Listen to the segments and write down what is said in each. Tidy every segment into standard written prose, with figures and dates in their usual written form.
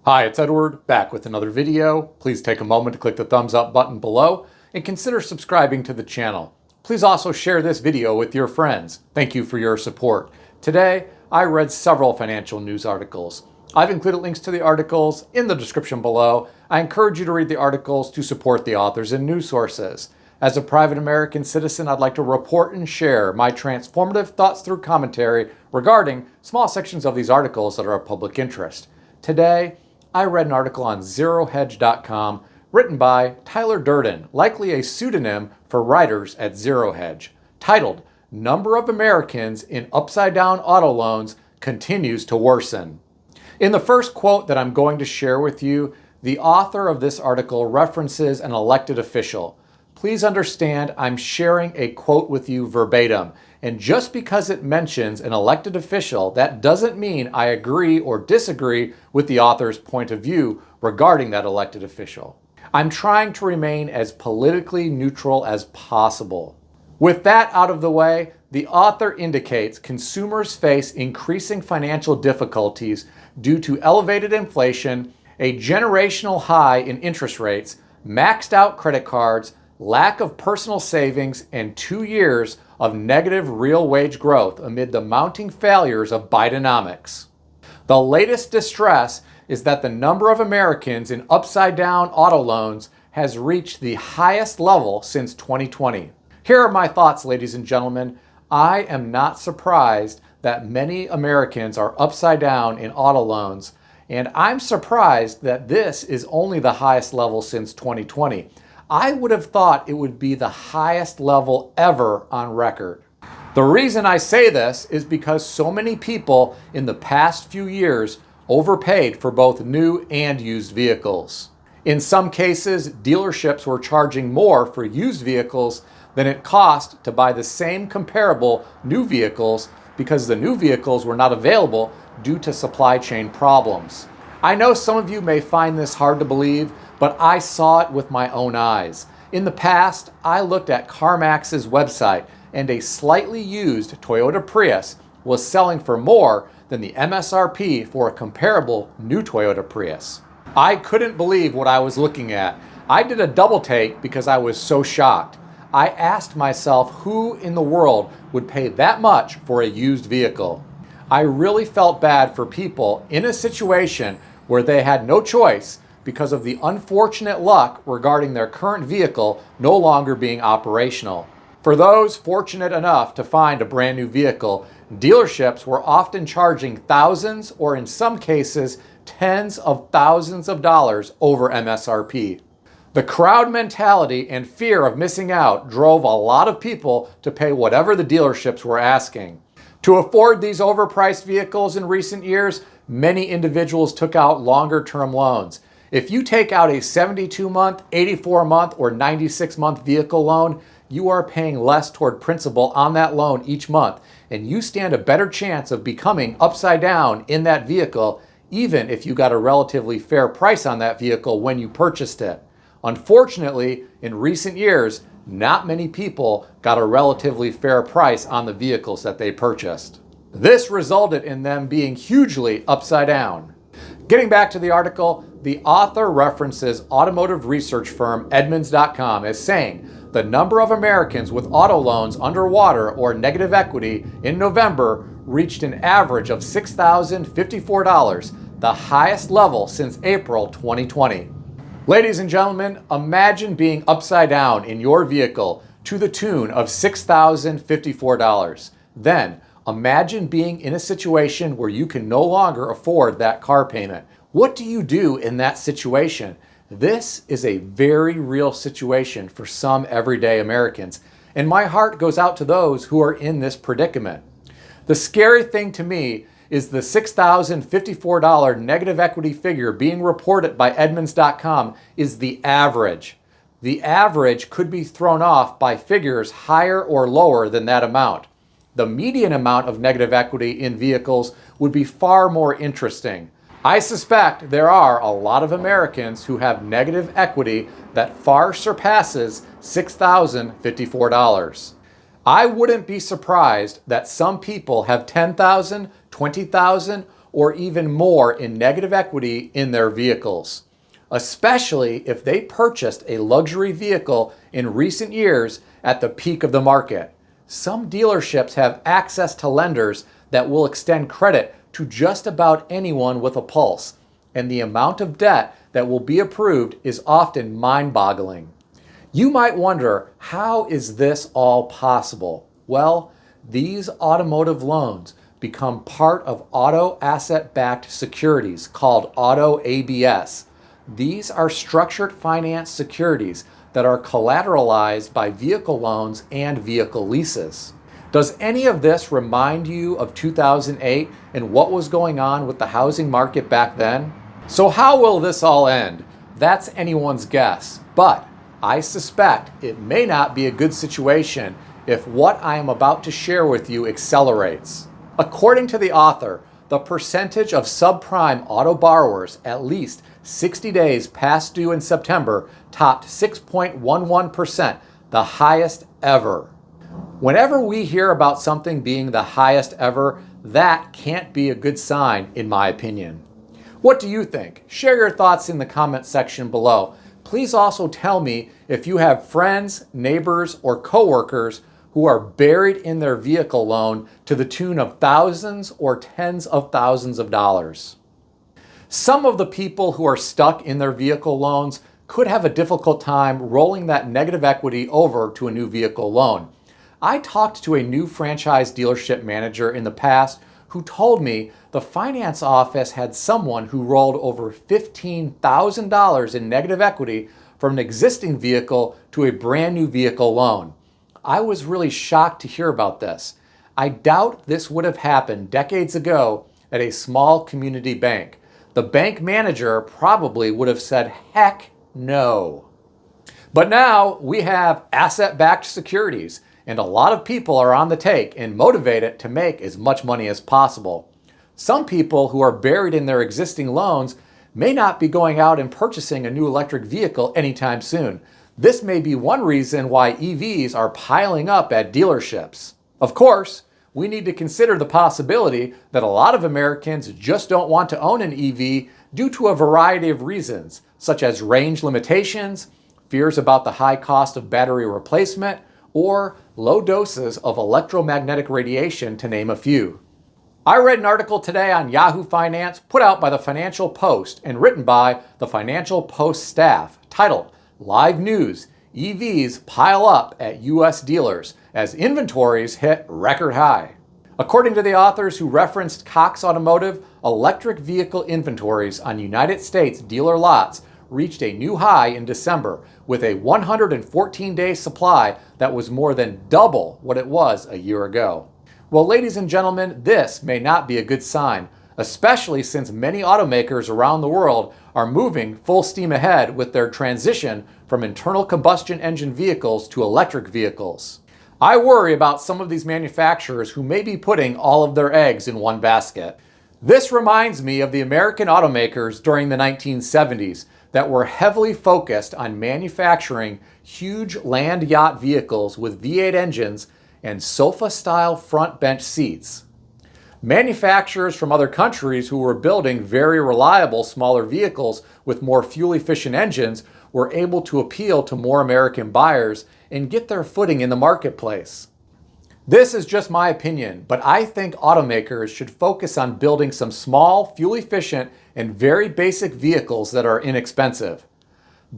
Hi, it's Edward, back with another video. Please take a moment to click the thumbs up button below and consider subscribing to the channel. Please also share this video with your friends. Thank you for your support. Today, I read several financial news articles. I've included links to the articles in the description below. I encourage you to read the articles to support the authors and news sources. As a private American citizen, I'd like to report and share my transformative thoughts through commentary regarding small sections of these articles that are of public interest. Today, I read an article on ZeroHedge.com written by Tyler Durden, likely a pseudonym for writers at Zero Hedge, titled, "Number of Americans in Upside-Down Auto Loans Continues to Worsen." In the first quote that I'm going to share with you, the author of this article references an elected official. Please understand I'm sharing a quote with you verbatim, and just because it mentions an elected official, that doesn't mean I agree or disagree with the author's point of view regarding that elected official. I'm trying to remain as politically neutral as possible. With that out of the way, the author indicates consumers face increasing financial difficulties due to elevated inflation, a generational high in interest rates, maxed out credit cards, lack of personal savings, and 2 years of negative real wage growth amid the mounting failures of Bidenomics. The latest distress is that the number of Americans in upside-down auto loans has reached the highest level since 2020. Here are my thoughts, ladies and gentlemen. I am not surprised that many Americans are upside down in auto loans, and I'm surprised that this is only the highest level since 2020. I would have thought it would be the highest level ever on record. The reason I say this is because so many people in the past few years overpaid for both new and used vehicles. In some cases, dealerships were charging more for used vehicles than it cost to buy the same comparable new vehicles because the new vehicles were not available due to supply chain problems. I know some of you may find this hard to believe, but I saw it with my own eyes. In the past, I looked at CarMax's website and a slightly used Toyota Prius was selling for more than the MSRP for a comparable new Toyota Prius. I couldn't believe what I was looking at. I did a double take because I was so shocked. I asked myself who in the world would pay that much for a used vehicle. I really felt bad for people in a situation where they had no choice because of the unfortunate luck regarding their current vehicle no longer being operational. For those fortunate enough to find a brand new vehicle, dealerships were often charging thousands or in some cases tens of thousands of dollars over MSRP. The crowd mentality and fear of missing out drove a lot of people to pay whatever the dealerships were asking. To afford these overpriced vehicles in recent years, many individuals took out longer-term loans. If you take out a 72-month, 84-month, or 96-month vehicle loan, you are paying less toward principal on that loan each month, and you stand a better chance of becoming upside down in that vehicle, even if you got a relatively fair price on that vehicle when you purchased it. Unfortunately, in recent years, not many people got a relatively fair price on the vehicles that they purchased. This resulted in them being hugely upside down. Getting back to the article, the author references automotive research firm Edmunds.com as saying the number of Americans with auto loans underwater or negative equity in November reached an average of $6,054, the highest level since April 2020. Ladies and gentlemen, imagine being upside down in your vehicle to the tune of $6,054. Then, imagine being in a situation where you can no longer afford that car payment. What do you do in that situation? This is a very real situation for some everyday Americans, and my heart goes out to those who are in this predicament. The scary thing to me is the $6,054 negative equity figure being reported by Edmunds.com is the average. The average could be thrown off by figures higher or lower than that amount. The median amount of negative equity in vehicles would be far more interesting. I suspect there are a lot of Americans who have negative equity that far surpasses $6,054. I wouldn't be surprised that some people have $10,000, $20,000, or even more in negative equity in their vehicles, especially if they purchased a luxury vehicle in recent years at the peak of the market. Some dealerships have access to lenders that will extend credit to just about anyone with a pulse, and the amount of debt that will be approved is often mind-boggling. You might wonder, how is this all possible? Well, these automotive loans become part of auto asset-backed securities called auto ABS. These are structured finance securities that are collateralized by vehicle loans and vehicle leases. Does any of this remind you of 2008 and what was going on with the housing market back then? So how will this all end? That's anyone's guess, but I suspect it may not be a good situation if what I am about to share with you accelerates. According to the author, the percentage of subprime auto borrowers at least 60 days past due in September topped 6.11%, the highest ever. Whenever we hear about something being the highest ever, that can't be a good sign, in my opinion. What do you think? Share your thoughts in the comment section below. Please also tell me if you have friends, neighbors, or coworkers who are buried in their vehicle loan to the tune of thousands or tens of thousands of dollars. Some of the people who are stuck in their vehicle loans could have a difficult time rolling that negative equity over to a new vehicle loan. I talked to a new franchise dealership manager in the past who told me the finance office had someone who rolled over $15,000 in negative equity from an existing vehicle to a brand new vehicle loan. I was really shocked to hear about this. I doubt this would have happened decades ago at a small community bank. The bank manager probably would have said, heck no. But now we have asset-backed securities, and a lot of people are on the take and motivated to make as much money as possible. Some people who are buried in their existing loans may not be going out and purchasing a new electric vehicle anytime soon. This may be one reason why EVs are piling up at dealerships. Of course, we need to consider the possibility that a lot of Americans just don't want to own an EV due to a variety of reasons, such as range limitations, fears about the high cost of battery replacement, or low doses of electromagnetic radiation, to name a few. I read an article today on Yahoo Finance put out by the Financial Post and written by the Financial Post staff titled, Live News, EVs pile up at U.S. dealers as inventories hit record high. According to the authors who referenced Cox Automotive, electric vehicle inventories on United States dealer lots reached a new high in December with a 114-day supply that was more than double what it was a year ago. Well, ladies and gentlemen, this may not be a good sign, especially since many automakers around the world are moving full steam ahead with their transition from internal combustion engine vehicles to electric vehicles. I worry about some of these manufacturers who may be putting all of their eggs in one basket. This reminds me of the American automakers during the 1970s that were heavily focused on manufacturing huge land yacht vehicles with V8 engines and sofa-style front bench seats. Manufacturers from other countries who were building very reliable smaller vehicles with more fuel-efficient engines were able to appeal to more American buyers and get their footing in the marketplace. This is just my opinion, but I think automakers should focus on building some small, fuel-efficient, and very basic vehicles that are inexpensive.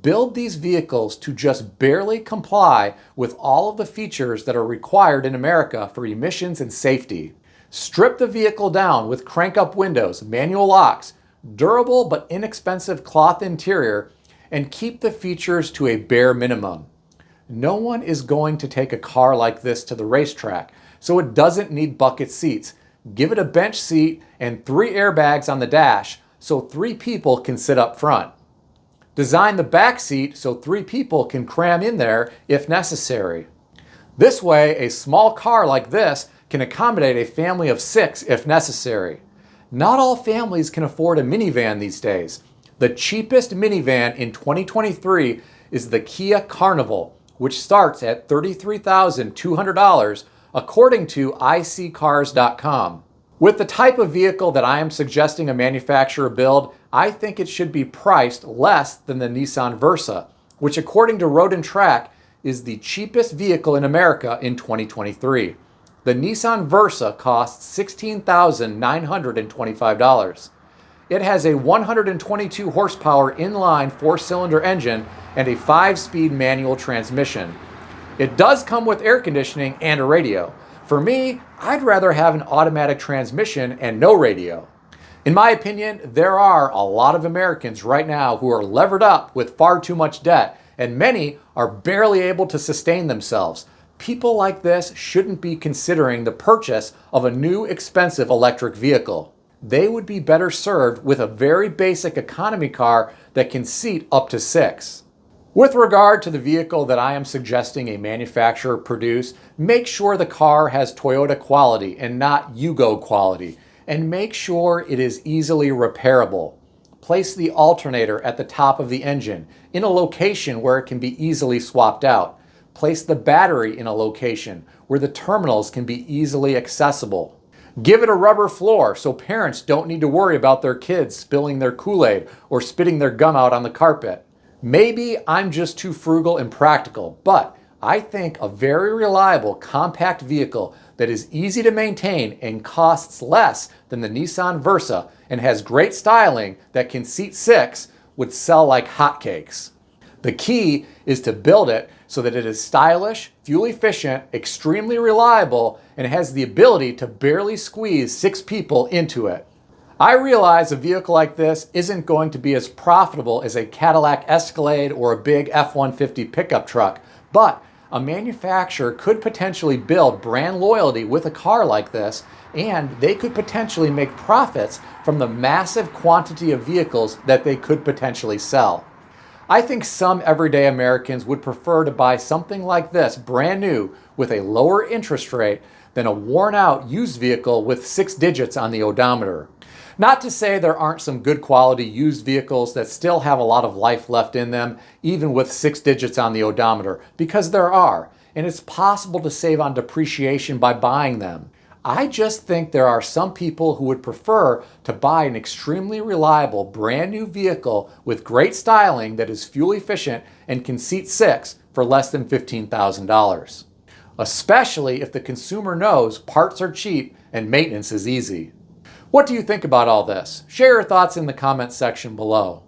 Build these vehicles to just barely comply with all of the features that are required in America for emissions and safety. Strip the vehicle down with crank-up windows, manual locks, durable but inexpensive cloth interior, and keep the features to a bare minimum. No one is going to take a car like this to the racetrack, so it doesn't need bucket seats. Give it a bench seat and 3 airbags on the dash so 3 people can sit up front. Design the back seat so 3 people can cram in there if necessary. This way, a small car like this can accommodate a family of 6 if necessary. Not all families can afford a minivan these days. The cheapest minivan in 2023 is the Kia Carnival, which starts at $33,200 according to iSeeCars.com. With the type of vehicle that I am suggesting a manufacturer build, I think it should be priced less than the Nissan Versa, which according to Road and Track is the cheapest vehicle in America in 2023. The Nissan Versa costs $16,925. It has a 122 horsepower inline 4-cylinder engine and a 5-speed manual transmission. It does come with air conditioning and a radio. For me, I'd rather have an automatic transmission and no radio. In my opinion, there are a lot of Americans right now who are levered up with far too much debt, and many are barely able to sustain themselves. People like this shouldn't be considering the purchase of a new expensive electric vehicle. They would be better served with a very basic economy car that can seat up to 6. With regard to the vehicle that I am suggesting a manufacturer produce, make sure the car has Toyota quality and not Yugo quality, and make sure it is easily repairable. Place the alternator at the top of the engine in a location where it can be easily swapped out. Place the battery in a location where the terminals can be easily accessible. Give it a rubber floor so parents don't need to worry about their kids spilling their Kool-Aid or spitting their gum out on the carpet. Maybe I'm just too frugal and practical, but I think a very reliable compact vehicle that is easy to maintain and costs less than the Nissan Versa and has great styling that can seat 6 would sell like hotcakes. The key is to build it so that it is stylish, fuel efficient, extremely reliable, and has the ability to barely squeeze 6 people into it. I realize a vehicle like this isn't going to be as profitable as a Cadillac Escalade or a big F-150 pickup truck, but a manufacturer could potentially build brand loyalty with a car like this, and they could potentially make profits from the massive quantity of vehicles that they could potentially sell. I think some everyday Americans would prefer to buy something like this brand new with a lower interest rate than a worn out used vehicle with 6 digits on the odometer. Not to say there aren't some good quality used vehicles that still have a lot of life left in them, even with 6 digits on the odometer, because there are, and it's possible to save on depreciation by buying them. I just think there are some people who would prefer to buy an extremely reliable brand new vehicle with great styling that is fuel efficient and can seat 6 for less than $15,000. Especially if the consumer knows parts are cheap and maintenance is easy. What do you think about all this? Share your thoughts in the comments section below.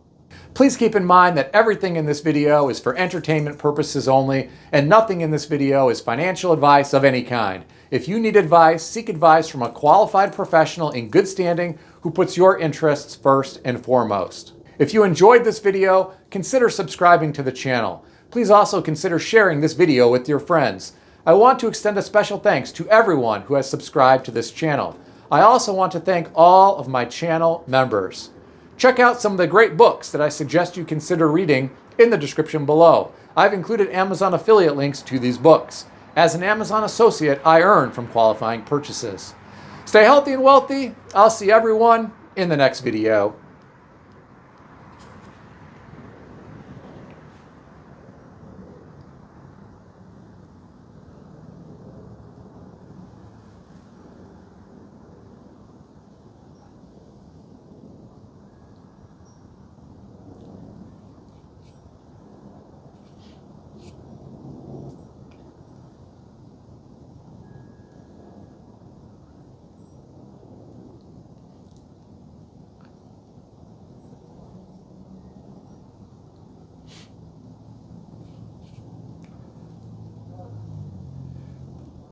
Please keep in mind that everything in this video is for entertainment purposes only, and nothing in this video is financial advice of any kind. If you need advice, seek advice from a qualified professional in good standing who puts your interests first and foremost. If you enjoyed this video, consider subscribing to the channel. Please also consider sharing this video with your friends. I want to extend a special thanks to everyone who has subscribed to this channel. I also want to thank all of my channel members. Check out some of the great books that I suggest you consider reading in the description below. I've included Amazon affiliate links to these books. As an Amazon associate, I earn from qualifying purchases. Stay healthy and wealthy. I'll see everyone in the next video.